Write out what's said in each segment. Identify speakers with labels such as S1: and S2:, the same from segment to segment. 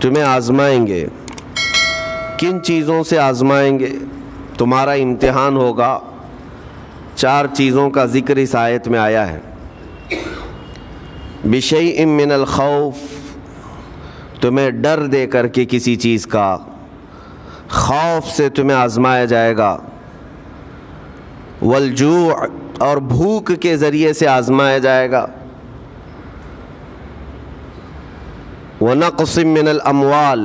S1: تمہیں آزمائیں گے۔ کن چیزوں سے آزمائیں گے؟ تمہارا امتحان ہوگا۔ 4 چیزوں کا ذکر اس آیت میں آیا ہے۔ بشیء من الخوف، تمہیں ڈر دے کر کے کسی چیز کا، خوف سے تمہیں آزمایا جائے گا۔ والجوع، اور بھوک کے ذریعے سے آزمایا جائے گا۔ ونقص من الاموال،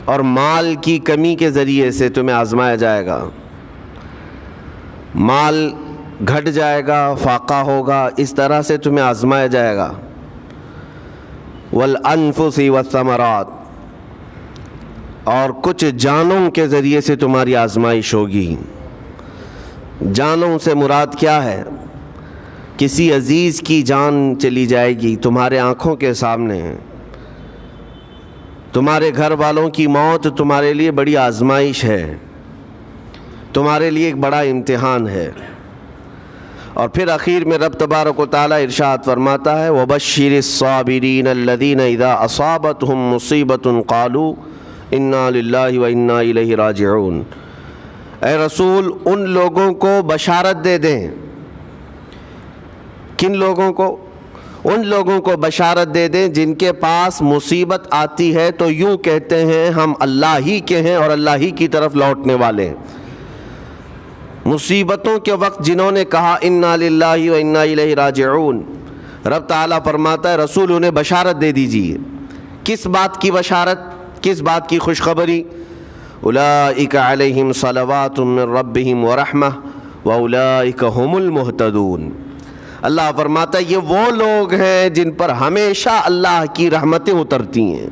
S1: اور مال کی کمی کے ذریعے سے تمہیں آزمایا جائے گا۔ مال گھٹ جائے گا، فاقہ ہوگا، اس طرح سے تمہیں آزمایا جائے گا۔ والانفس والثمرات، اور کچھ جانوں کے ذریعے سے تمہاری آزمائش ہوگی۔ جانوں سے مراد کیا ہے؟ کسی عزیز کی جان چلی جائے گی تمہارے آنکھوں کے سامنے، تمہارے گھر والوں کی موت تمہارے لیے بڑی آزمائش ہے، تمہارے لیے ایک بڑا امتحان ہے۔ اور پھر آخر میں رب تبارک و تعالیٰ ارشاد فرماتا ہے وَبَشِّرِ الصَّابِرِينَ الَّذِينَ إِذَا أَصَابَتْهُمْ مُصِيبَةٌ قَالُوا إِنَّا لِلَّهِ وَإِنَّا إِلَيْهِ راجعون۔ اے رسول ان لوگوں کو بشارت دے دیں۔ کن لوگوں کو؟ ان لوگوں کو بشارت دے دیں جن کے پاس مصیبت آتی ہے تو یوں کہتے ہیں ہم اللہ ہی کے ہیں اور اللہ ہی کی طرف لوٹنے والے ہیں۔ مصیبتوں کے وقت جنہوں نے کہا انا للہ و انا الیہ راجعون، رب تعالیٰ فرماتا ہے رسول انہیں بشارت دے دیجیے۔ کس بات کی بشارت؟ کس بات کی خوشخبری؟ اولئک علیہم صلوات من ربہم ورحمہ واولئک هم المہتدون۔ اللہ فرماتا ہے یہ وہ لوگ ہیں جن پر ہمیشہ اللہ کی رحمتیں اترتی ہیں۔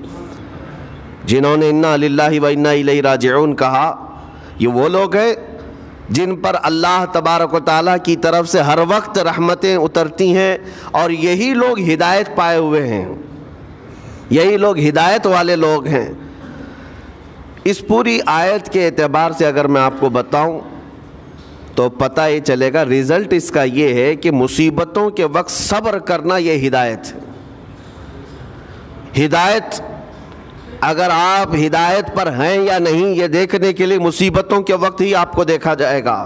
S1: جنہوں نے انا للہ و انا الیہ راجعون کہا، یہ وہ لوگ ہیں جن پر اللہ تبارک و تعالیٰ کی طرف سے ہر وقت رحمتیں اترتی ہیں، اور یہی لوگ ہدایت پائے ہوئے ہیں، یہی لوگ ہدایت والے لوگ ہیں۔ اس پوری آیت کے اعتبار سے اگر میں آپ کو بتاؤں تو پتہ یہ چلے گا، رزلٹ اس کا یہ ہے کہ مصیبتوں کے وقت صبر کرنا یہ ہدایت ہے۔ ہدایت، اگر آپ ہدایت پر ہیں یا نہیں یہ دیکھنے کے لیے مصیبتوں کے وقت ہی آپ کو دیکھا جائے گا۔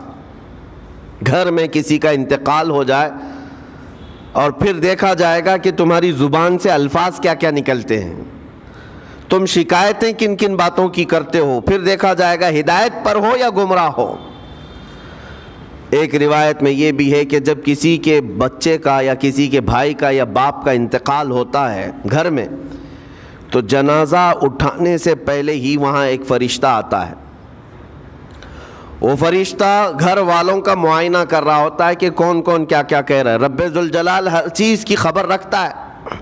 S1: گھر میں کسی کا انتقال ہو جائے اور پھر دیکھا جائے گا کہ تمہاری زبان سے الفاظ کیا کیا نکلتے ہیں، تم شکایتیں کن کن باتوں کی کرتے ہو، پھر دیکھا جائے گا ہدایت پر ہو یا گمراہ ہو۔ ایک روایت میں یہ بھی ہے کہ جب کسی کے بچے کا یا کسی کے بھائی کا یا باپ کا انتقال ہوتا ہے گھر میں، تو جنازہ اٹھانے سے پہلے ہی وہاں ایک فرشتہ آتا ہے۔ وہ فرشتہ گھر والوں کا معائنہ کر رہا ہوتا ہے کہ کون کون کیا کیا کہہ رہا ہے۔ رب ذوالجلال ہر چیز کی خبر رکھتا ہے،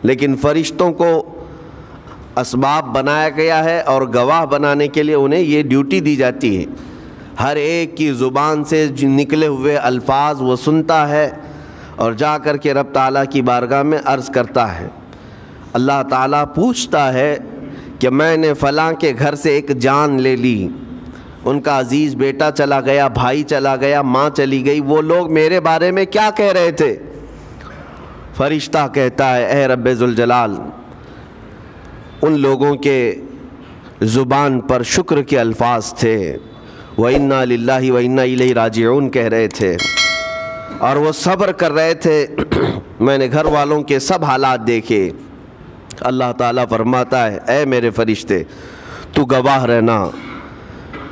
S1: لیکن فرشتوں کو اسباب بنایا گیا ہے اور گواہ بنانے کے لیے انہیں یہ ڈیوٹی دی جاتی ہے۔ ہر ایک کی زبان سے نکلے ہوئے الفاظ وہ سنتا ہے اور جا کر کے رب تعالیٰ کی بارگاہ میں عرض کرتا ہے۔ اللہ تعالیٰ پوچھتا ہے کہ میں نے فلاں کے گھر سے ایک جان لے لی، ان کا عزیز بیٹا چلا گیا، بھائی چلا گیا، ماں چلی گئی، وہ لوگ میرے بارے میں کیا کہہ رہے تھے؟ فرشتہ کہتا ہے اے رب ذوالجلال، ان لوگوں کے زبان پر شکر کے الفاظ تھے، وَإِنَّا لِلَّهِ وَإِنَّا إِلَيْهِ راجعون کہہ رہے تھے، اور وہ صبر کر رہے تھے۔ میں نے گھر والوں کے سب حالات دیکھے۔ اللہ تعالیٰ فرماتا ہے اے میرے فرشتے تو گواہ رہنا،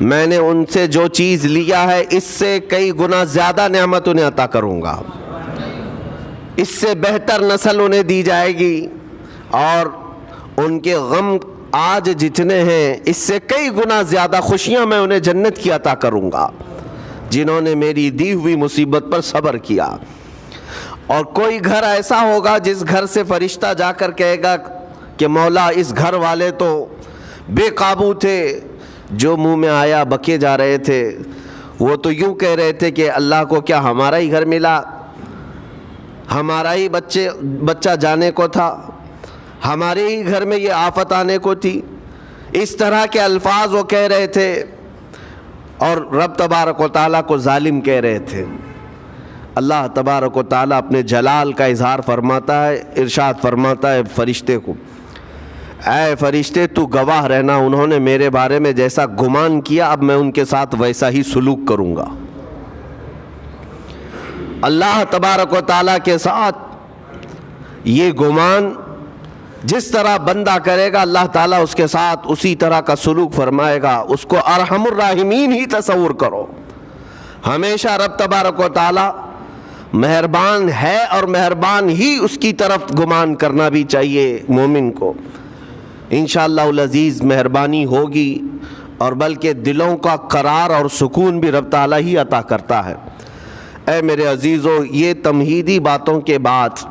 S1: میں نے ان سے جو چیز لیا ہے اس سے کئی گنا زیادہ نعمت انہیں عطا کروں گا، اس سے بہتر نسل انہیں دی جائے گی، اور ان کے غم آج جتنے ہیں اس سے کئی گنا زیادہ خوشیاں میں انہیں جنت کی عطا کروں گا جنہوں نے میری دی ہوئی مصیبت پر صبر کیا۔ اور کوئی گھر ایسا ہوگا جس گھر سے فرشتہ جا کر کہے گا کہ مولا اس گھر والے تو بے قابو تھے، جو منہ میں آیا بکے جا رہے تھے، وہ تو یوں کہہ رہے تھے کہ اللہ کو کیا ہمارا ہی گھر ملا، ہمارا ہی بچہ جانے کو تھا، ہمارے ہی گھر میں یہ آفت آنے کو تھی۔ اس طرح کے الفاظ وہ کہہ رہے تھے اور رب تبارک و تعالیٰ کو ظالم کہہ رہے تھے۔ اللہ تبارک و تعالیٰ اپنے جلال کا اظہار فرماتا ہے، ارشاد فرماتا ہے فرشتے کو اے فرشتے تو گواہ رہنا، انہوں نے میرے بارے میں جیسا گمان کیا اب میں ان کے ساتھ ویسا ہی سلوک کروں گا۔ اللہ تبارک و تعالیٰ کے ساتھ یہ گمان جس طرح بندہ کرے گا اللہ تعالیٰ اس کے ساتھ اسی طرح کا سلوک فرمائے گا۔ اس کو ارحم الراحمین ہی تصور کرو۔ ہمیشہ رب تبارک و تعالیٰ مہربان ہے اور مہربان ہی اس کی طرف گمان کرنا بھی چاہیے مومن کو۔ انشاءاللہ العزیز مہربانی ہوگی، اور بلکہ دلوں کا قرار اور سکون بھی رب تعالیٰ ہی عطا کرتا ہے۔ اے میرے عزیزو، یہ تمہیدی باتوں کے بعد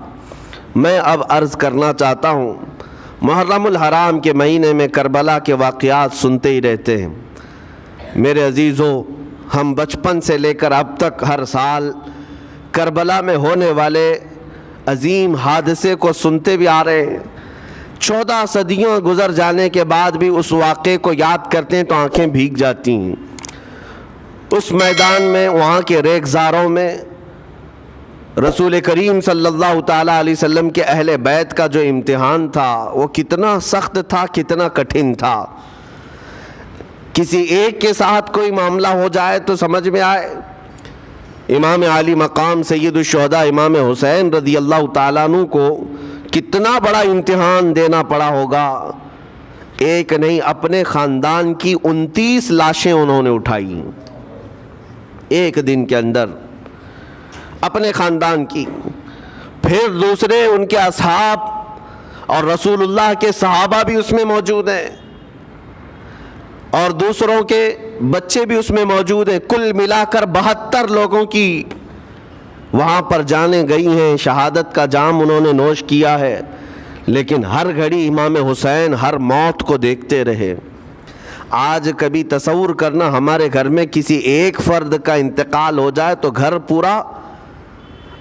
S1: میں اب عرض کرنا چاہتا ہوں، محرم الحرام کے مہینے میں کربلا کے واقعات سنتے ہی رہتے ہیں۔ میرے عزیزو، ہم بچپن سے لے کر اب تک ہر سال کربلا میں ہونے والے عظیم حادثے کو سنتے بھی آ رہے ہیں۔ 14 صدیوں گزر جانے کے بعد بھی اس واقعے کو یاد کرتے ہیں تو آنکھیں بھیگ جاتی ہیں۔ اس میدان میں، وہاں کے ریگزاروں میں رسول کریم صلی اللہ تعالیٰ علیہ وسلم کے اہل بیت کا جو امتحان تھا وہ کتنا سخت تھا، کتنا کٹھن تھا۔ کسی ایک کے ساتھ کوئی معاملہ ہو جائے تو سمجھ میں آئے، امام عالی مقام سید الشہداء امام حسین رضی اللہ تعالیٰ عنہ کو کتنا بڑا امتحان دینا پڑا ہوگا۔ ایک نہیں، اپنے خاندان کی 29 لاشیں انہوں نے اٹھائی ایک دن کے اندر، اپنے خاندان کی۔ پھر دوسرے ان کے اصحاب اور رسول اللہ کے صحابہ بھی اس میں موجود ہیں، اور دوسروں کے بچے بھی اس میں موجود ہیں۔ کل ملا کر 72 لوگوں کی وہاں پر جانیں گئی ہیں، شہادت کا جام انہوں نے نوش کیا ہے، لیکن ہر گھڑی امام حسین ہر موت کو دیکھتے رہے۔ آج کبھی تصور کرنا، ہمارے گھر میں کسی ایک فرد کا انتقال ہو جائے تو گھر پورا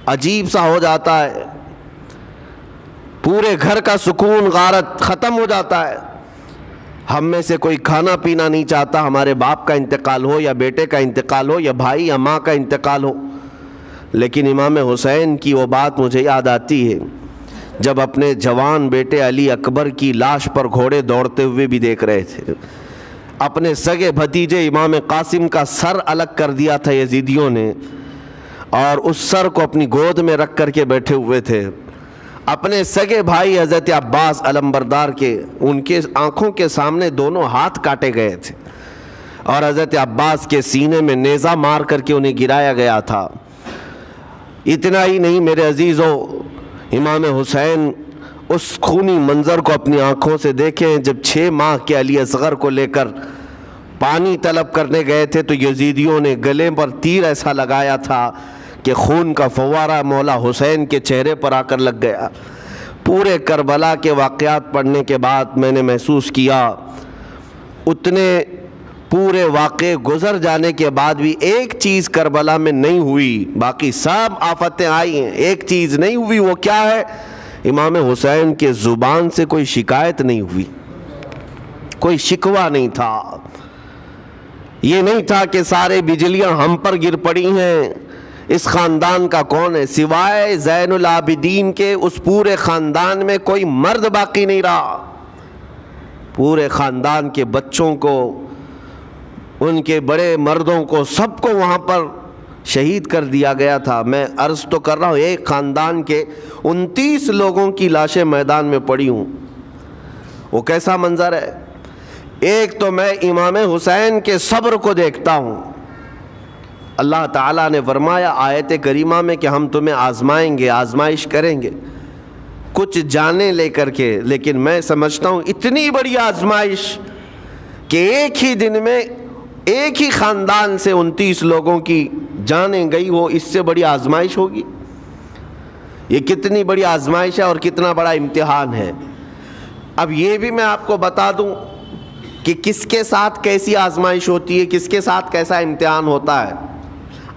S1: عجیب سا ہو جاتا ہے، پورے گھر کا سکون غارت ختم ہو جاتا ہے۔ ہم میں سے کوئی کھانا پینا نہیں چاہتا، ہمارے باپ کا انتقال ہو یا بیٹے کا انتقال ہو یا بھائی یا ماں کا انتقال ہو۔ لیکن امام حسین کی وہ بات مجھے یاد آتی ہے جب اپنے جوان بیٹے علی اکبر کی لاش پر گھوڑے دوڑتے ہوئے بھی دیکھ رہے تھے۔ اپنے سگے بھتیجے امام قاسم کا سر الگ کر دیا تھا یزیدیوں نے، اور اس سر کو اپنی گود میں رکھ کر کے بیٹھے ہوئے تھے۔ اپنے سگے بھائی حضرت عباس علمبردار کے، ان کے آنکھوں کے سامنے دونوں ہاتھ کاٹے گئے تھے، اور حضرت عباس کے سینے میں نیزہ مار کر کے انہیں گرایا گیا تھا۔ اتنا ہی نہیں میرے عزیزو، امام حسین اس خونی منظر کو اپنی آنکھوں سے دیکھیں جب 6 ماہ کے علی اصغر کو لے کر پانی طلب کرنے گئے تھے تو یزیدیوں نے گلے پر تیر ایسا لگایا تھا کہ خون کا فوارہ مولا حسین کے چہرے پر آ کر لگ گیا۔ پورے کربلا کے واقعات پڑھنے کے بعد میں نے محسوس کیا، اتنے پورے واقعے گزر جانے کے بعد بھی ایک چیز کربلا میں نہیں ہوئی، باقی سب آفتیں آئی ہیں، ایک چیز نہیں ہوئی۔ وہ کیا ہے؟ امام حسین کے زبان سے کوئی شکایت نہیں ہوئی، کوئی شکوہ نہیں تھا۔ یہ نہیں تھا کہ سارے بجلیاں ہم پر گر پڑی ہیں، اس خاندان کا کون ہے؟ سوائے زین العابدین کے اس پورے خاندان میں کوئی مرد باقی نہیں رہا۔ پورے خاندان کے بچوں کو، ان کے بڑے مردوں کو، سب کو وہاں پر شہید کر دیا گیا تھا۔ میں عرض تو کر رہا ہوں، ایک خاندان کے 29 لوگوں کی لاشیں میدان میں پڑی ہوں، وہ کیسا منظر ہے۔ ایک تو میں امام حسین کے صبر کو دیکھتا ہوں۔ اللہ تعالیٰ نے فرمایا آیت کریمہ میں کہ ہم تمہیں آزمائیں گے، آزمائش کریں گے، کچھ جانیں لے کر کے، لیکن میں سمجھتا ہوں اتنی بڑی آزمائش کہ ایک ہی دن میں ایک ہی خاندان سے 29 لوگوں کی جانیں گئی، وہ اس سے بڑی آزمائش ہوگی؟ یہ کتنی بڑی آزمائش ہے اور کتنا بڑا امتحان ہے۔ اب یہ بھی میں آپ کو بتا دوں کہ کس کے ساتھ کیسی آزمائش ہوتی ہے، کس کے ساتھ کیسا امتحان ہوتا ہے۔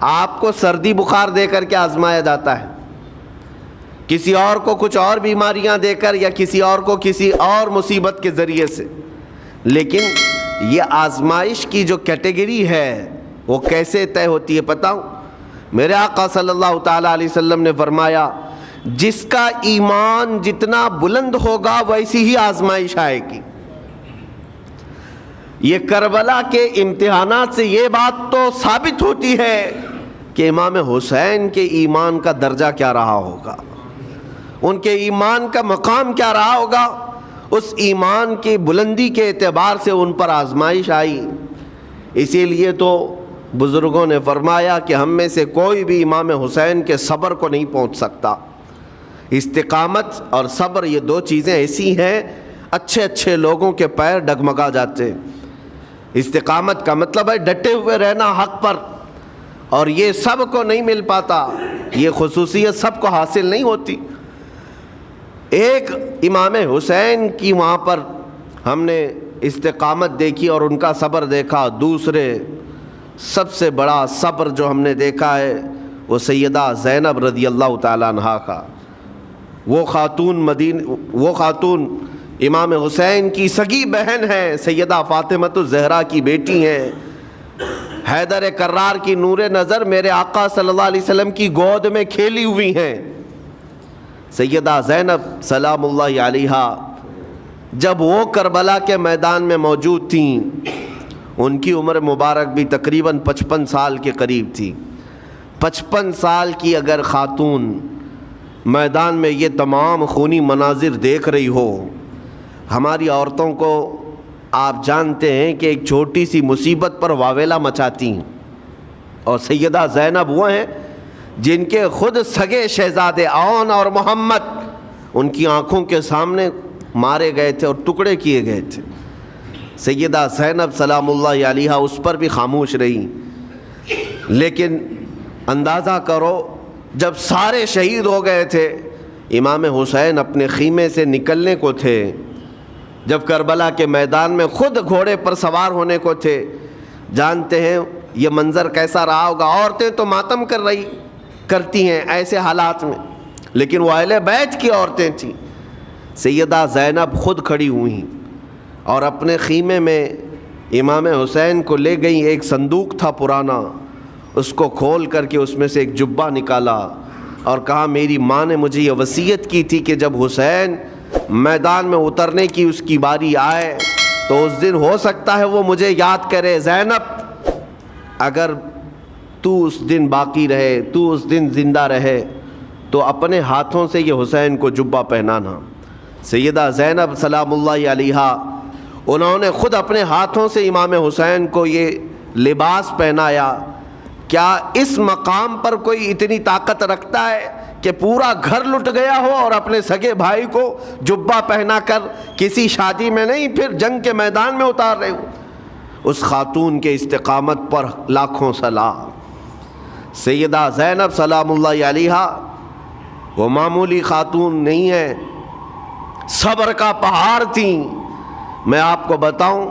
S1: آپ کو سردی بخار دے کر کے آزمایا جاتا ہے، کسی اور کو کچھ اور بیماریاں دے کر، یا کسی اور کو کسی اور مصیبت کے ذریعے سے۔ لیکن یہ آزمائش کی جو کیٹیگری ہے وہ کیسے طے ہوتی ہے پتہ ہوں؟ میرے آقا صلی اللہ تعالیٰ علیہ وسلم نے فرمایا جس کا ایمان جتنا بلند ہوگا ویسی ہی آزمائش آئے گی۔ یہ کربلا کے امتحانات سے یہ بات تو ثابت ہوتی ہے کہ امام حسین کے ایمان کا درجہ کیا رہا ہوگا، ان کے ایمان کا مقام کیا رہا ہوگا۔ اس ایمان کی بلندی کے اعتبار سے ان پر آزمائش آئی۔ اسی لیے تو بزرگوں نے فرمایا کہ ہم میں سے کوئی بھی امام حسین کے صبر کو نہیں پہنچ سکتا۔ استقامت اور صبر یہ دو چیزیں ایسی ہیں، اچھے اچھے لوگوں کے پیر ڈگمگا جاتے ہیں۔ استقامت کا مطلب ہے ڈٹے ہوئے رہنا حق پر، اور یہ سب کو نہیں مل پاتا، یہ خصوصیت سب کو حاصل نہیں ہوتی۔ ایک امام حسین کی وہاں پر ہم نے استقامت دیکھی اور ان کا صبر دیکھا۔ دوسرے سب سے بڑا صبر جو ہم نے دیکھا ہے وہ سیدہ زینب رضی اللہ تعالیٰ عنہا کا۔ وہ خاتون امام حسین کی سگی بہن ہے، سیدہ فاطمۃ الزہرا کی بیٹی ہیں، حیدر کرار کی نور نظر میرے آقا صلی اللہ علیہ وسلم کی گود میں کھیلی ہوئی ہیں۔ سیدہ زینب سلام اللہ علیہا جب وہ کربلا کے میدان میں موجود تھیں، ان کی عمر مبارک بھی تقریباً 55 سال کے قریب تھی۔ 55 سال کی اگر خاتون میدان میں یہ تمام خونی مناظر دیکھ رہی ہو، ہماری عورتوں کو آپ جانتے ہیں کہ ایک چھوٹی سی مصیبت پر واویلا مچاتی ہیں، اور سیدہ زینب وہ ہیں جن کے خود سگے شہزادے اون اور محمد ان کی آنکھوں کے سامنے مارے گئے تھے اور ٹکڑے کیے گئے تھے۔ سیدہ زینب سلام اللہ علیہا اس پر بھی خاموش رہی، لیکن اندازہ کرو جب سارے شہید ہو گئے تھے، امام حسین اپنے خیمے سے نکلنے کو تھے، جب کربلا کے میدان میں خود گھوڑے پر سوار ہونے کو تھے، جانتے ہیں یہ منظر کیسا رہا ہوگا۔ عورتیں تو ماتم کرتی ہیں ایسے حالات میں، لیکن وہ اہل بیت کی عورتیں تھیں۔ سیدہ زینب خود کھڑی ہوئیں اور اپنے خیمے میں امام حسین کو لے گئیں۔ ایک صندوق تھا پرانا، اس کو کھول کر کے اس میں سے ایک جبہ نکالا اور کہا میری ماں نے مجھے یہ وصیت کی تھی کہ جب حسین میدان میں اترنے کی اس کی باری آئے تو اس دن ہو سکتا ہے وہ مجھے یاد کرے۔ زینب اگر تو اس دن باقی رہے، تو اس دن زندہ رہے، تو اپنے ہاتھوں سے یہ حسین کو جبہ پہنانا۔ سیدہ زینب سلام اللہ علیہا انہوں نے خود اپنے ہاتھوں سے امام حسین کو یہ لباس پہنایا۔ کیا اس مقام پر کوئی اتنی طاقت رکھتا ہے کہ پورا گھر لٹ گیا ہو اور اپنے سگے بھائی کو جبہ پہنا کر کسی شادی میں نہیں، پھر جنگ کے میدان میں اتار رہے ہو؟ اس خاتون کے استقامت پر لاکھوں سلام۔ سیدہ زینب سلام اللہ علیہا وہ معمولی خاتون نہیں ہے، صبر کا پہاڑ تھیں۔ میں آپ کو بتاؤں،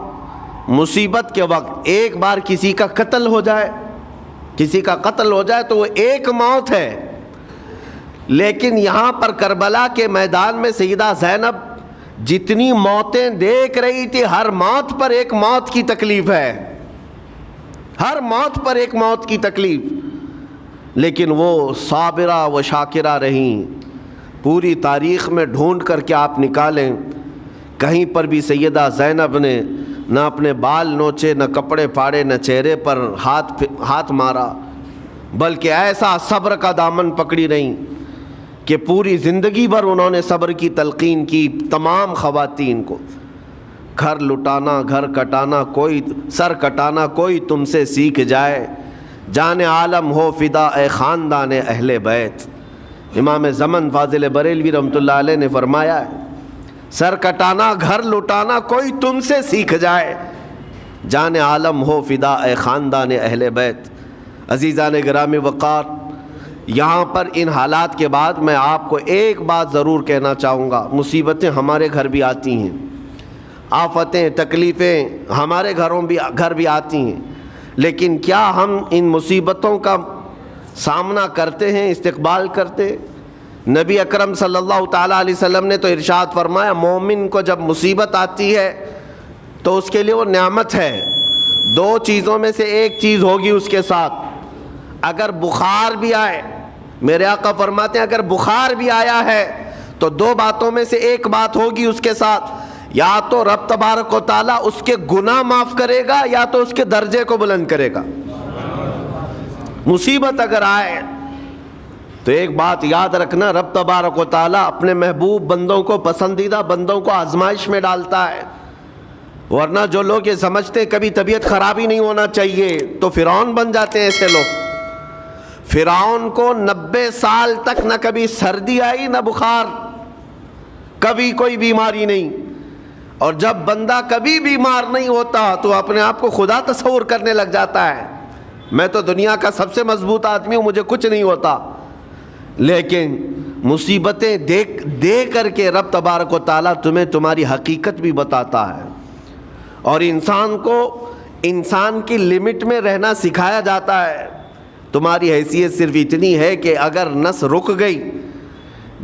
S1: مصیبت کے وقت ایک بار کسی کا قتل ہو جائے تو وہ ایک موت ہے، لیکن یہاں پر کربلا کے میدان میں سیدہ زینب جتنی موتیں دیکھ رہی تھی، ہر موت پر ایک موت کی تکلیف ہے، ہر موت پر ایک موت کی تکلیف، لیکن وہ صابرہ و شاکرہ رہیں۔ پوری تاریخ میں ڈھونڈ کر کے آپ نکالیں، کہیں پر بھی سیدہ زینب نے نہ اپنے بال نوچے، نہ کپڑے پھاڑے، نہ چہرے پر ہاتھ مارا، بلکہ ایسا صبر کا دامن پکڑی رہیں کہ پوری زندگی بھر انہوں نے صبر کی تلقین کی تمام خواتین کو۔ گھر لٹانا، گھر کٹانا، کوئی سر کٹانا کوئی تم سے سیکھ جائے، جان عالم ہو فدا اے خاندان اہل بیت۔ امام زمن فاضل بریلوی رحمۃ اللہ علیہ نے فرمایا ہے، سر کٹانا، گھر لٹانا کوئی تم سے سیکھ جائے، جان عالم ہو فدا اے خاندان اہل بیت۔ عزیزان گرامی وقار، یہاں پر ان حالات کے بعد میں آپ کو ایک بات ضرور کہنا چاہوں گا۔ مصیبتیں ہمارے گھر بھی آتی ہیں، آفتیں تکلیفیں ہمارے گھر بھی آتی ہیں، لیکن کیا ہم ان مصیبتوں کا سامنا کرتے ہیں، استقبال کرتے؟ نبی اکرم صلی اللہ تعالیٰ علیہ وسلم نے تو ارشاد فرمایا، مومن کو جب مصیبت آتی ہے تو اس کے لیے وہ نعمت ہے۔ دو چیزوں میں سے ایک چیز ہوگی اس کے ساتھ، اگر بخار بھی آئے میرے آقا فرماتے ہیں اگر بخار بھی آیا ہے تو دو باتوں میں سے ایک بات ہوگی اس کے ساتھ، یا تو رب تبارک و تعالیٰ اس کے گناہ معاف کرے گا یا تو اس کے درجے کو بلند کرے گا۔ مصیبت اگر آئے تو ایک بات یاد رکھنا، رب تبارک و تعالیٰ اپنے محبوب بندوں کو، پسندیدہ بندوں کو آزمائش میں ڈالتا ہے، ورنہ جو لوگ یہ سمجھتے کبھی طبیعت خراب ہی نہیں ہونا چاہیے تو فرعون بن جاتے ہیں ایسے لوگ۔ فرعون کو 90 سال تک نہ کبھی سردی آئی نہ بخار، کبھی کوئی بیماری نہیں، اور جب بندہ کبھی بیمار نہیں ہوتا تو اپنے آپ کو خدا تصور کرنے لگ جاتا ہے، میں تو دنیا کا سب سے مضبوط آدمی ہوں، مجھے کچھ نہیں ہوتا۔ لیکن مصیبتیں دے کر کے رب تبارک و تعالیٰ تمہیں تمہاری حقیقت بھی بتاتا ہے، اور انسان کو انسان کی لمٹ میں رہنا سکھایا جاتا ہے۔ تمہاری حیثیت صرف اتنی ہے کہ اگر نس رک گئی،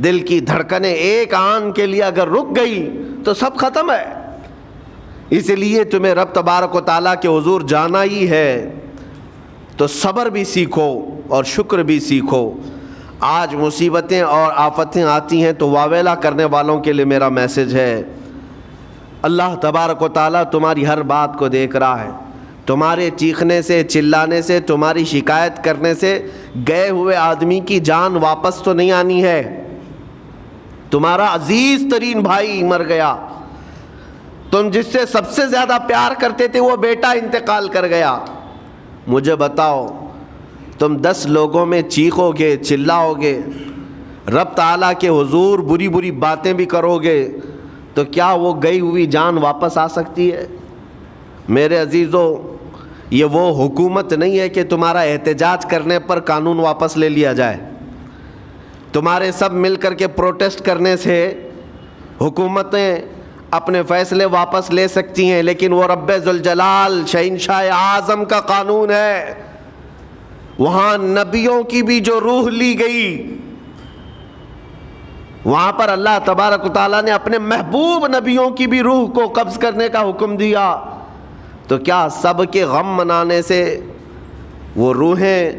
S1: دل کی دھڑکنیں ایک آن کے لیے اگر رک گئی تو سب ختم ہے۔ اس لیے تمہیں رب تبارک و تعالیٰ کے حضور جانا ہی ہے، تو صبر بھی سیکھو اور شکر بھی سیکھو۔ آج مصیبتیں اور آفتیں آتی ہیں تو واویلا کرنے والوں کے لیے میرا میسج ہے، اللہ تبارک و تعالیٰ تمہاری ہر بات کو دیکھ رہا ہے۔ تمہارے چیخنے سے، چلانے سے، تمہاری شکایت کرنے سے گئے ہوئے آدمی کی جان واپس تو نہیں آنی ہے۔ تمہارا عزیز ترین بھائی مر گیا، تم جس سے سب سے زیادہ پیار کرتے تھے وہ بیٹا انتقال کر گیا، مجھے بتاؤ تم 10 لوگوں میں چیخو گے، چلاؤ گے، رب تعالیٰ کے حضور بری بری باتیں بھی کرو گے، تو کیا وہ گئی ہوئی جان واپس آ سکتی ہے؟ میرے عزیزو، یہ وہ حکومت نہیں ہے کہ تمہارا احتجاج کرنے پر قانون واپس لے لیا جائے۔ تمہارے سب مل کر کے پروٹیسٹ کرنے سے حکومتیں اپنے فیصلے واپس لے سکتی ہیں، لیکن وہ رب ذوالجلال شہنشاہ اعظم کا قانون ہے۔ وہاں نبیوں کی بھی جو روح لی گئی، وہاں پر اللہ تبارک و تعالیٰ نے اپنے محبوب نبیوں کی بھی روح کو قبض کرنے کا حکم دیا، تو کیا سب کے غم منانے سے وہ روحیں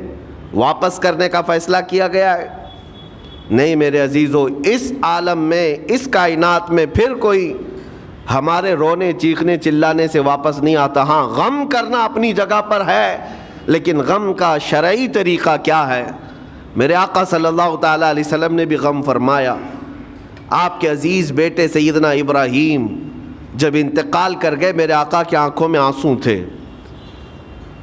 S1: واپس کرنے کا فیصلہ کیا گیا ہے؟ نہیں میرے عزیزو، اس عالم میں، اس کائنات میں پھر کوئی ہمارے رونے چیخنے چلانے سے واپس نہیں آتا۔ ہاں غم کرنا اپنی جگہ پر ہے، لیکن غم کا شرعی طریقہ کیا ہے؟ میرے آقا صلی اللہ تعالیٰ علیہ وسلم نے بھی غم فرمایا۔ آپ کے عزیز بیٹے سیدنا ابراہیم جب انتقال کر گئے، میرے آقا کی آنکھوں میں آنسو تھے۔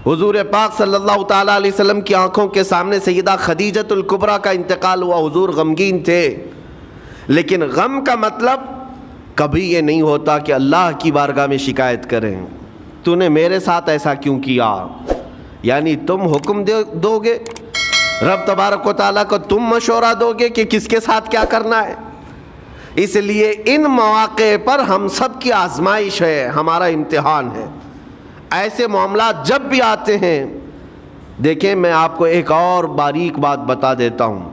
S1: حضور پاک صلی اللہ تعالیٰ علیہ وسلم کی آنکھوں کے سامنے سیدہ خدیجۃ الکبریٰ کا انتقال ہوا، حضور غمگین تھے۔ لیکن غم کا مطلب کبھی یہ نہیں ہوتا کہ اللہ کی بارگاہ میں شکایت کریں، تو نے میرے ساتھ ایسا کیوں کیا؟ یعنی تم حکم دو گے، رب تبارک و تعالیٰ کو تم مشورہ دو گے کہ کس کے ساتھ کیا کرنا ہے۔ اس لیے ان مواقع پر ہم سب کی آزمائش ہے، ہمارا امتحان ہے۔ ایسے معاملات جب بھی آتے ہیں، دیکھیں میں آپ کو ایک اور باریک بات بتا دیتا ہوں۔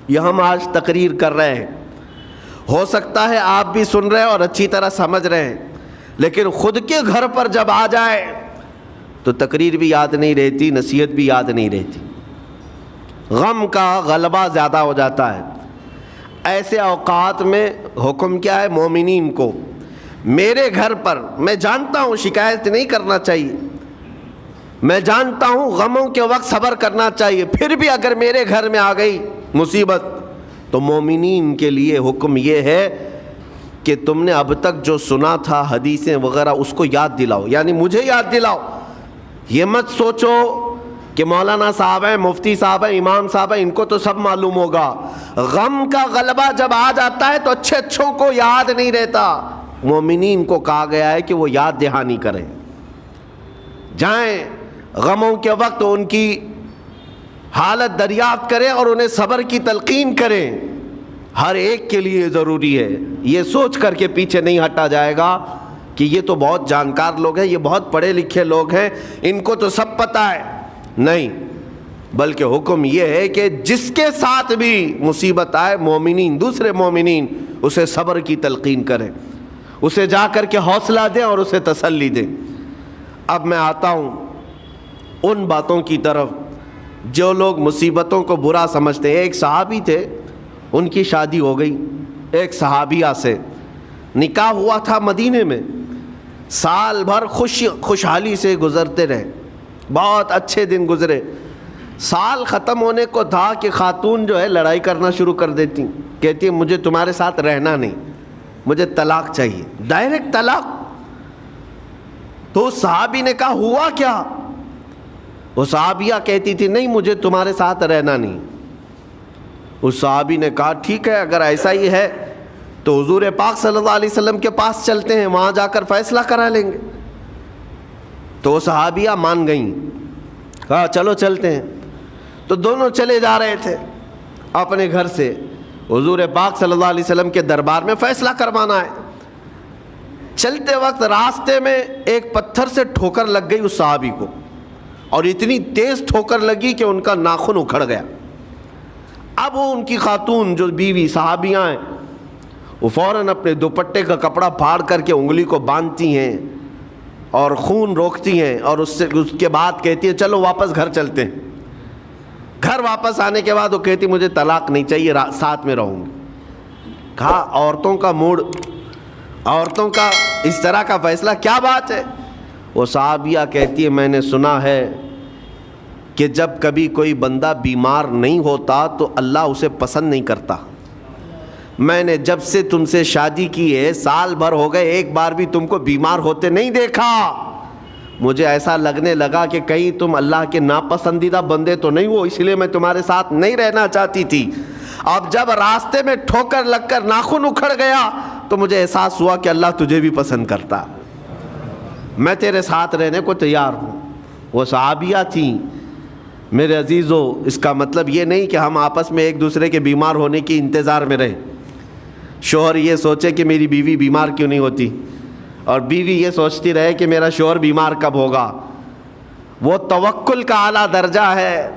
S1: یہ ہم آج تقریر کر رہے ہیں، ہو سکتا ہے آپ بھی سن رہے ہیں اور اچھی طرح سمجھ رہے ہیں، لیکن خود کے گھر پر جب آ جائے تو تقریر بھی یاد نہیں رہتی، نصیحت بھی یاد نہیں رہتی، غم کا غلبہ زیادہ ہو جاتا ہے۔ ایسے اوقات میں حکم کیا ہے مومنین کو؟ میرے گھر پر، میں جانتا ہوں شکایت نہیں کرنا چاہیے، میں جانتا ہوں غموں کے وقت صبر کرنا چاہیے، پھر بھی اگر میرے گھر میں آ گئی مصیبت تو مومنین کے لیے حکم یہ ہے کہ تم نے اب تک جو سنا تھا حدیثیں وغیرہ اس کو یاد دلاؤ، یعنی مجھے یاد دلاؤ۔ یہ مت سوچو کہ مولانا صاحب ہیں، مفتی صاحب ہیں، امام صاحب ہیں، ان کو تو سب معلوم ہوگا۔ غم کا غلبہ جب آ جاتا ہے تو اچھے اچھوں کو یاد نہیں رہتا۔ مومنین کو کہا گیا ہے کہ وہ یاد دہانی کریں، جائیں غموں کے وقت ان کی حالت دریافت کریں اور انہیں صبر کی تلقین کریں۔ ہر ایک کے لیے ضروری ہے، یہ سوچ کر کے پیچھے نہیں ہٹا جائے گا کہ یہ تو بہت جانکار لوگ ہیں، یہ بہت پڑھے لکھے لوگ ہیں، ان کو تو سب پتہ ہے۔ نہیں، بلکہ حکم یہ ہے کہ جس کے ساتھ بھی مصیبت آئے، مومنین، دوسرے مومنین اسے صبر کی تلقین کریں، اسے جا کر کے حوصلہ دیں اور اسے تسلی دیں۔ اب میں آتا ہوں ان باتوں کی طرف جو لوگ مصیبتوں کو برا سمجھتے ہیں، ایک صحابی تھے، ان کی شادی ہو گئی ایک صحابیہ سے، نکاح ہوا تھا مدینے میں، سال بھر خوشحالی سے گزرتے رہے، بہت اچھے دن گزرے۔ سال ختم ہونے کو تھا کہ خاتون جو ہے لڑائی کرنا شروع کر دیتی، کہتی ہے مجھے تمہارے ساتھ رہنا نہیں، مجھے طلاق چاہیے، ڈائریکٹ طلاق۔ تو صحابی نے کہا ہوا کیا؟ وہ صحابیہ کہتی تھی نہیں مجھے تمہارے ساتھ رہنا نہیں۔ اس صحابی نے کہا ٹھیک ہے اگر ایسا ہی ہے تو حضور پاک صلی اللہ علیہ وسلم کے پاس چلتے ہیں، وہاں جا کر فیصلہ کرا لیں گے۔ تو وہ صحابیہ مان گئیں، کہا چلو چلتے ہیں۔ تو دونوں چلے جا رہے تھے اپنے گھر سے، حضور پاک صلی اللہ علیہ وسلم کے دربار میں فیصلہ کروانا ہے۔ چلتے وقت راستے میں ایک پتھر سے ٹھوکر لگ گئی اس صحابی کو، اور اتنی تیز ٹھوکر لگی کہ ان کا ناخن اکھڑ گیا۔ اب وہ ان کی خاتون جو بیوی صحابیاں ہیں وہ فوراً اپنے دوپٹے کا کپڑا پھاڑ کر کے انگلی کو باندھتی ہیں اور خون روکتی ہیں، اور اس کے بعد کہتی ہیں چلو واپس گھر چلتے ہیں۔ گھر واپس آنے کے بعد وہ کہتی مجھے طلاق نہیں چاہیے، ساتھ میں رہوں گی۔ کہا عورتوں کا موڈ، عورتوں کا اس طرح کا فیصلہ کیا بات ہے؟ وہ صحابیہ کہتی ہے میں نے سنا ہے کہ جب کبھی کوئی بندہ بیمار نہیں ہوتا تو اللہ اسے پسند نہیں کرتا۔ میں نے جب سے تم سے شادی کی ہے سال بھر ہو گئے، ایک بار بھی تم کو بیمار ہوتے نہیں دیکھا۔ مجھے ایسا لگنے لگا کہ کہیں تم اللہ کے ناپسندیدہ بندے تو نہیں ہو، اس لیے میں تمہارے ساتھ نہیں رہنا چاہتی تھی۔ اب جب راستے میں ٹھوکر لگ کر ناخن اکھڑ گیا تو مجھے احساس ہوا کہ اللہ تجھے بھی پسند کرتا، میں تیرے ساتھ رہنے کو تیار ہوں۔ وہ صحابیہ تھیں۔ میرے عزیزو، اس کا مطلب یہ نہیں کہ ہم آپس میں ایک دوسرے کے بیمار ہونے کی انتظار میں رہیں۔ شوہر یہ سوچے کہ میری بیوی بیمار کیوں نہیں ہوتی، اور بیوی یہ سوچتی رہے کہ میرا شوہر بیمار کب ہوگا۔ وہ توکل کا اعلیٰ درجہ ہے۔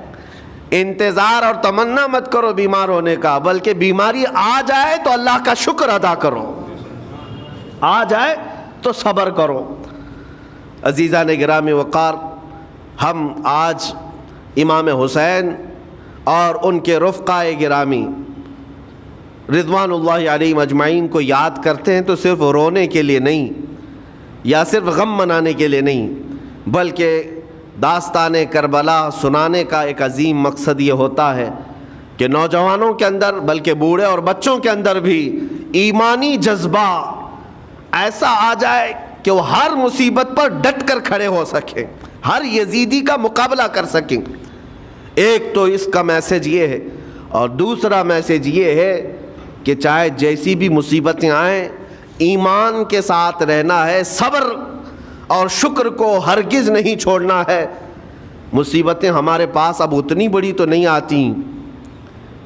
S1: انتظار اور تمنا مت کرو بیمار ہونے کا، بلکہ بیماری آ جائے تو اللہ کا شکر ادا کرو، آ جائے تو صبر کرو۔ عزیزان گرامی وقار، ہم آج امام حسین اور ان کے رفقائے گرامی رضوان اللہ علیہم اجمعین کو یاد کرتے ہیں تو صرف رونے کے لیے نہیں یا صرف غم منانے کے لیے نہیں، بلکہ داستان کربلا سنانے کا ایک عظیم مقصد یہ ہوتا ہے کہ نوجوانوں کے اندر بلکہ بوڑھے اور بچوں کے اندر بھی ایمانی جذبہ ایسا آ جائے کہ وہ ہر مصیبت پر ڈٹ کر کھڑے ہو سکیں، ہر یزیدی کا مقابلہ کر سکیں۔ ایک تو اس کا میسج یہ ہے، اور دوسرا میسج یہ ہے کہ چاہے جیسی بھی مصیبتیں آئیں ایمان کے ساتھ رہنا ہے، صبر اور شکر کو ہرگز نہیں چھوڑنا ہے۔ مصیبتیں ہمارے پاس اب اتنی بڑی تو نہیں آتی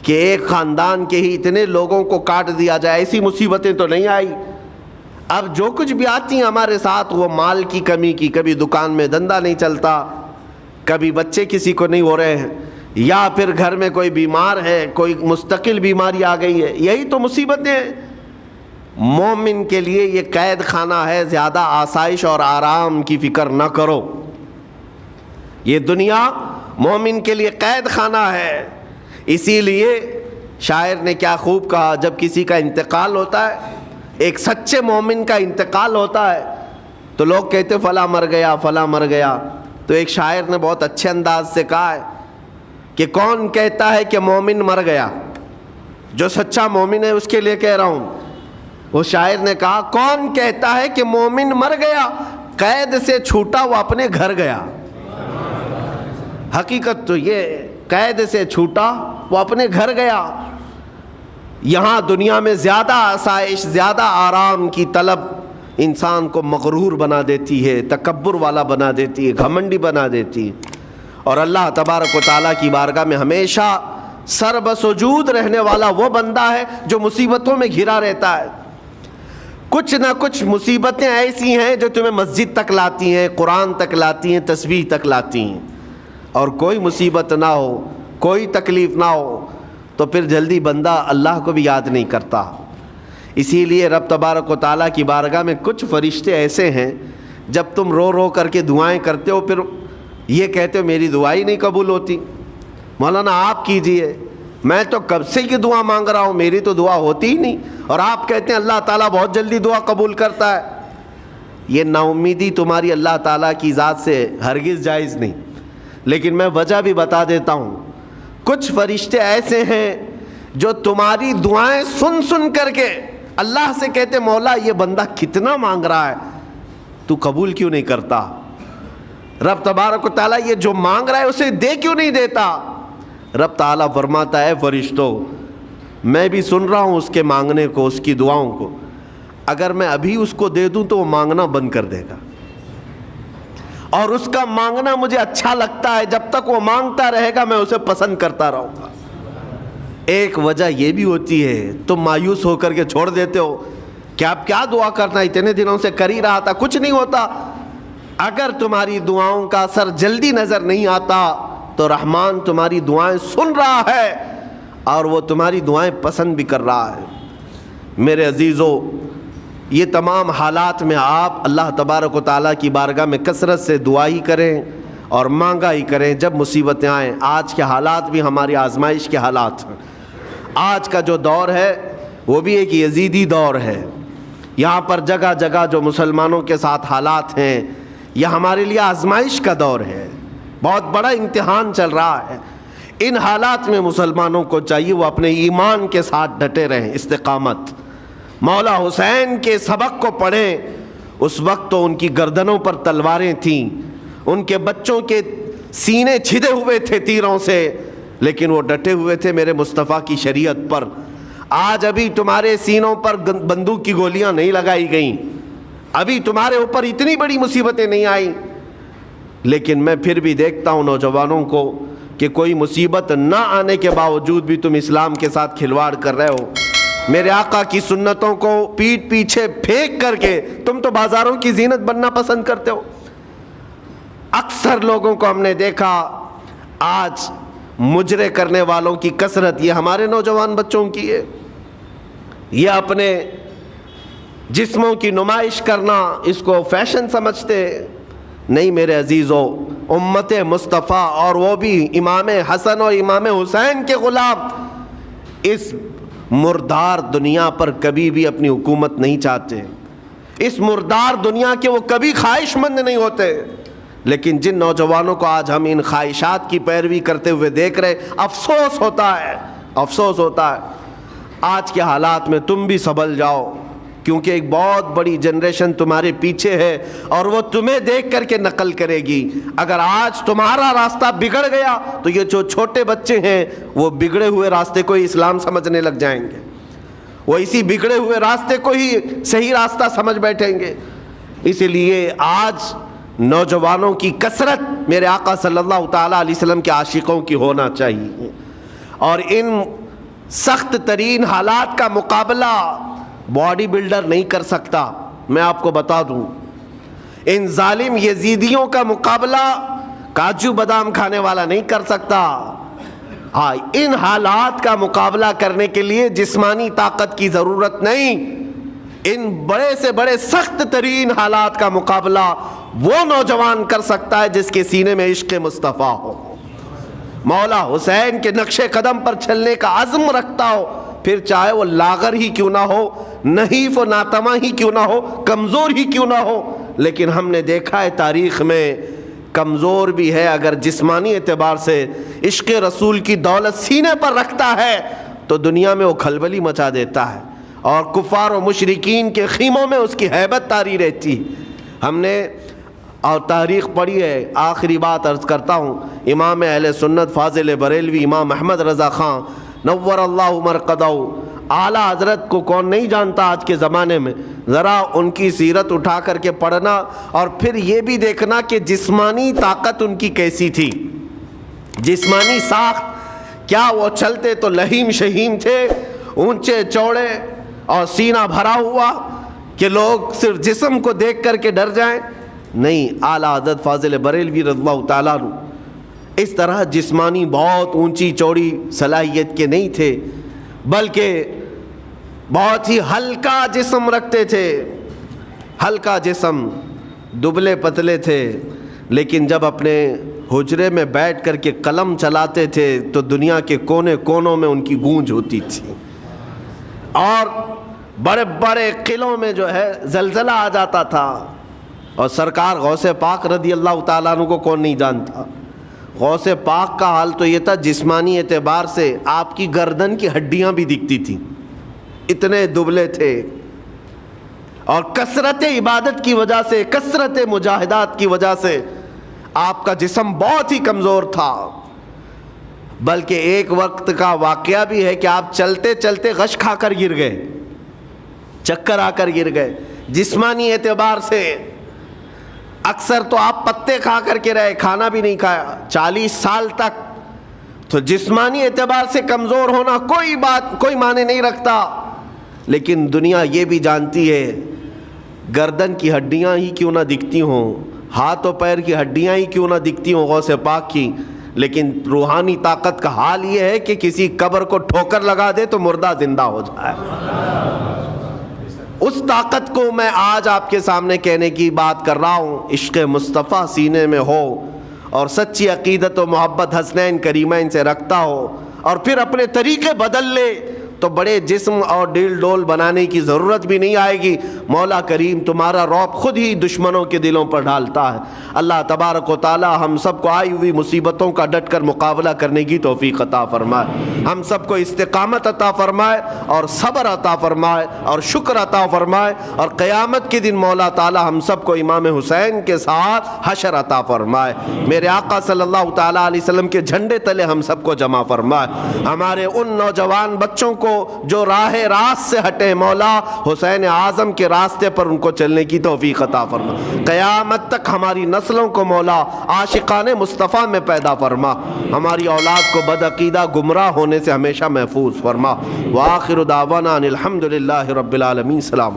S1: کہ ایک خاندان کے ہی اتنے لوگوں کو کاٹ دیا جائے، ایسی مصیبتیں تو نہیں آئی۔ اب جو کچھ بھی آتی ہیں ہمارے ساتھ وہ مال کی کمی کی، کبھی دکان میں دھندا نہیں چلتا، کبھی بچے کسی کو نہیں ہو رہے ہیں، یا پھر گھر میں کوئی بیمار ہے، کوئی مستقل بیماری آ گئی ہے، یہی تو مصیبتیں ہیں۔ مومن کے لیے یہ قید خانہ ہے، زیادہ آسائش اور آرام کی فکر نہ کرو۔ یہ دنیا مومن کے لیے قید خانہ ہے۔ اسی لیے شاعر نے کیا خوب کہا، جب کسی کا انتقال ہوتا ہے، ایک سچے مومن کا انتقال ہوتا ہے تو لوگ کہتے فلاں مر گیا، فلاں مر گیا، تو ایک شاعر نے بہت اچھے انداز سے کہا ہے کہ کون کہتا ہے کہ مومن مر گیا؟ جو سچا مومن ہے اس کے لیے کہہ رہا ہوں۔ وہ شاعر نے کہا کون کہتا ہے کہ مومن مر گیا؟ قید سے چھوٹا وہ اپنے گھر گیا۔ حقیقت تو یہ، قید سے چھوٹا وہ اپنے گھر گیا۔ یہاں دنیا میں زیادہ آسائش، زیادہ آرام کی طلب انسان کو مغرور بنا دیتی ہے، تکبر والا بنا دیتی ہے، گھمنڈی بنا دیتی ہے، اور اللہ تبارک و تعالیٰ کی بارگاہ میں ہمیشہ سر بسجود رہنے والا وہ بندہ ہے جو مصیبتوں میں گھرا رہتا ہے۔ کچھ نہ کچھ مصیبتیں ایسی ہیں جو تمہیں مسجد تک لاتی ہیں، قرآن تک لاتی ہیں، تسبیح تک لاتی ہیں، اور کوئی مصیبت نہ ہو، کوئی تکلیف نہ ہو تو پھر جلدی بندہ اللہ کو بھی یاد نہیں کرتا۔ اسی لیے رب تبارک و تعالیٰ کی بارگاہ میں کچھ فرشتے ایسے ہیں، جب تم رو رو کر کے دعائیں کرتے ہو پھر یہ کہتے ہو میری دعا ہی نہیں قبول ہوتی، مولانا آپ کیجئے، میں تو کب سے کی دعا مانگ رہا ہوں، میری تو دعا ہوتی ہی نہیں، اور آپ کہتے ہیں اللہ تعالیٰ بہت جلدی دعا قبول کرتا ہے۔ یہ نا امیدی تمہاری اللہ تعالیٰ کی ذات سے ہرگز جائز نہیں۔ لیکن میں وجہ بھی بتا دیتا ہوں، کچھ فرشتے ایسے ہیں جو تمہاری دعائیں سن سن کر کے اللہ سے کہتے مولا یہ بندہ کتنا مانگ رہا ہے، تو قبول کیوں نہیں کرتا؟ رب تبارک و تعالیٰ یہ جو مانگ رہا ہے اسے دے کیوں نہیں دیتا؟ رب تعالیٰ فرماتا ہے فرشتوں میں بھی سن رہا ہوں اس کے مانگنے کو، اس کی دعاؤں کو، اگر میں ابھی اس کو دے دوں تو وہ مانگنا بند کر دے گا، اور اس کا مانگنا مجھے اچھا لگتا ہے، جب تک وہ مانگتا رہے گا میں اسے پسند کرتا رہوں گا۔ ایک وجہ یہ بھی ہوتی ہے تم مایوس ہو کر کے چھوڑ دیتے ہو کہ اب کیا دعا کرنا، اتنے دنوں سے کر ہی رہا تھا، کچھ نہیں ہوتا۔ اگر تمہاری دعاؤں کا اثر جلدی نظر نہیں آتا تو رحمان تمہاری دعائیں سن رہا ہے اور وہ تمہاری دعائیں پسند بھی کر رہا ہے۔ میرے عزیزو، یہ تمام حالات میں آپ اللہ تبارک و تعالیٰ کی بارگاہ میں کثرت سے دعا ہی کریں اور مانگا ہی کریں جب مصیبتیں آئیں۔ آج کے حالات بھی ہماری آزمائش کے حالات ہیں۔ آج کا جو دور ہے وہ بھی ایک یزیدی دور ہے۔ یہاں پر جگہ جگہ جو مسلمانوں کے ساتھ حالات ہیں یہ ہمارے لیے آزمائش کا دور ہے، بہت بڑا امتحان چل رہا ہے۔ ان حالات میں مسلمانوں کو چاہیے وہ اپنے ایمان کے ساتھ ڈٹے رہیں، استقامت۔ مولا حسین کے سبق کو پڑھیں، اس وقت تو ان کی گردنوں پر تلواریں تھیں، ان کے بچوں کے سینے چھدے ہوئے تھے تیروں سے، لیکن وہ ڈٹے ہوئے تھے میرے مصطفیٰ کی شریعت پر۔ آج ابھی تمہارے سینوں پر بندوق کی گولیاں نہیں لگائی گئیں، ابھی تمہارے اوپر اتنی بڑی مصیبتیں نہیں آئیں، لیکن میں پھر بھی دیکھتا ہوں نوجوانوں کو کہ کوئی مصیبت نہ آنے کے باوجود بھی تم اسلام کے ساتھ کھلواڑ کر رہے ہو۔ میرے آقا کی سنتوں کو پیٹھ پیچھے پھینک کر کے تم تو بازاروں کی زینت بننا پسند کرتے ہو۔ اکثر لوگوں کو ہم نے دیکھا آج مجرے کرنے والوں کی کثرت یہ ہمارے نوجوان بچوں کی ہے۔ یہ اپنے جسموں کی نمائش کرنا اس کو فیشن سمجھتے نہیں۔ میرے عزیزو، امت مصطفیٰ اور وہ بھی امام حسن اور امام حسین کے غلام اس مردار دنیا پر کبھی بھی اپنی حکومت نہیں چاہتے، اس مردار دنیا کے وہ کبھی خواہش مند نہیں ہوتے۔ لیکن جن نوجوانوں کو آج ہم ان خواہشات کی پیروی کرتے ہوئے دیکھ رہے، افسوس ہوتا ہے، افسوس ہوتا ہے۔ آج کے حالات میں تم بھی سنبھل جاؤ، کیونکہ ایک بہت بڑی جنریشن تمہارے پیچھے ہے اور وہ تمہیں دیکھ کر کے نقل کرے گی۔ اگر آج تمہارا راستہ بگڑ گیا تو یہ جو چھوٹے بچے ہیں وہ بگڑے ہوئے راستے کو ہی اسلام سمجھنے لگ جائیں گے، وہ اسی بگڑے ہوئے راستے کو ہی صحیح راستہ سمجھ بیٹھیں گے۔ اسی لیے آج نوجوانوں کی کثرت میرے آقا صلی اللہ تعالیٰ علیہ وسلم کے عاشقوں کی ہونا چاہیے، اور ان سخت ترین حالات کا مقابلہ باڈی بلڈر نہیں کر سکتا۔ میں آپ کو بتا دوں، ان ظالم یزیدیوں کا مقابلہ کاجو بادام کھانے والا نہیں کر سکتا۔ ہاں، ان حالات کا مقابلہ کرنے کے لیے جسمانی طاقت کی ضرورت نہیں، ان بڑے سے بڑے سخت ترین حالات کا مقابلہ وہ نوجوان کر سکتا ہے جس کے سینے میں عشق مصطفیٰ ہو، مولا حسین کے نقش قدم پر چلنے کا عزم رکھتا ہو، پھر چاہے وہ لاغر ہی کیوں نہ ہو، نحیف و ناتما ہی کیوں نہ ہو، کمزور ہی کیوں نہ ہو۔ لیکن ہم نے دیکھا ہے تاریخ میں کمزور بھی ہے، اگر جسمانی اعتبار سے عشق رسول کی دولت سینے پر رکھتا ہے تو دنیا میں وہ کھلبلی مچا دیتا ہے، اور کفار و مشرکین کے خیموں میں اس کی ہیبت طاری رہتی۔ ہم نے اور تاریخ پڑھی ہے۔ آخری بات عرض کرتا ہوں، امام اہل سنت فاضل بریلوی امام احمد رضا خان نور اللہ مرقدہ، اعلیٰ حضرت کو کون نہیں جانتا آج کے زمانے میں؟ ذرا ان کی سیرت اٹھا کر کے پڑھنا اور پھر یہ بھی دیکھنا کہ جسمانی طاقت ان کی کیسی تھی، جسمانی ساخت کیا وہ چلتے تو لہیم شہیم تھے، اونچے چوڑے اور سینہ بھرا ہوا کہ لوگ صرف جسم کو دیکھ کر کے ڈر جائیں؟ نہیں، اعلیٰ حضرت فاضل بریلوی رضی اللہ تعالیٰ عنہ اس طرح جسمانی بہت اونچی چوڑی صلاحیت کے نہیں تھے، بلکہ بہت ہی ہلکا جسم رکھتے تھے، ہلکا جسم، دبلے پتلے تھے، لیکن جب اپنے حجرے میں بیٹھ کر کے قلم چلاتے تھے تو دنیا کے کونے کونوں میں ان کی گونج ہوتی تھی، اور بڑے بڑے قلعوں میں جو ہے زلزلہ آ جاتا تھا، اور سرکار غوث پاک رضی اللہ تعالیٰ عنہ کو کون نہیں جانتا۔ غوث پاک کا حال تو یہ تھا، جسمانی اعتبار سے آپ کی گردن کی ہڈیاں بھی دکھتی تھیں، اتنے دبلے تھے، اور کثرت عبادت کی وجہ سے، کثرت مجاہدات کی وجہ سے آپ کا جسم بہت ہی کمزور تھا۔ بلکہ ایک وقت کا واقعہ بھی ہے کہ آپ چلتے چلتے غش کھا کر گر گئے، چکر آ کر گر گئے۔ جسمانی اعتبار سے اکثر تو آپ پتے کھا کر کے رہے، کھانا بھی نہیں کھایا 40 سال تک، تو جسمانی اعتبار سے کمزور ہونا کوئی معنی نہیں رکھتا۔ لیکن دنیا یہ بھی جانتی ہے، گردن کی ہڈیاں ہی کیوں نہ دکھتی ہوں، ہاتھ و پیر کی ہڈیاں ہی کیوں نہ دکھتی ہوں غوث پاک کی، لیکن روحانی طاقت کا حال یہ ہے کہ کسی قبر کو ٹھوکر لگا دے تو مردہ زندہ ہو جائے۔ اس طاقت کو میں آج آپ کے سامنے کہنے کی بات کر رہا ہوں۔ عشق مصطفیٰ سینے میں ہو اور سچی عقیدت و محبت حسنین کریمین سے رکھتا ہو، اور پھر اپنے طریقے بدل لے تو بڑے جسم اور ڈیل ڈول بنانے کی ضرورت بھی نہیں آئے گی۔ مولا کریم تمہارا رعب خود ہی دشمنوں کے دلوں پر ڈالتا ہے۔ اللہ تبارک و تعالی ہم سب کو آئی ہوئی مصیبتوں کا ڈٹ کر مقابلہ کرنے کی توفیق عطا فرمائے، ہم سب کو استقامت عطا فرمائے اور صبر عطا فرمائے اور شکر عطا فرمائے، اور قیامت کے دن مولا تعالی ہم سب کو امام حسین کے ساتھ حشر عطا فرمائے۔ میرے آقا صلی اللہ تعالیٰ علیہ وسلم کے جھنڈے تلے ہم سب کو جمع فرمائے۔ ہمارے ان نوجوان بچوں کو جو راہ راست سے ہٹے، مولا حسین اعظم کے راستے پر ان کو چلنے کی توفیق عطا فرما۔ قیامت تک ہماری نسلوں کو مولا عاشقان مصطفیٰ میں پیدا فرما، ہماری اولاد کو بدعقیدہ گمراہ ہونے سے ہمیشہ محفوظ فرما۔ وآخر دعوانا ان الحمد للہ رب العالمین۔ سلام۔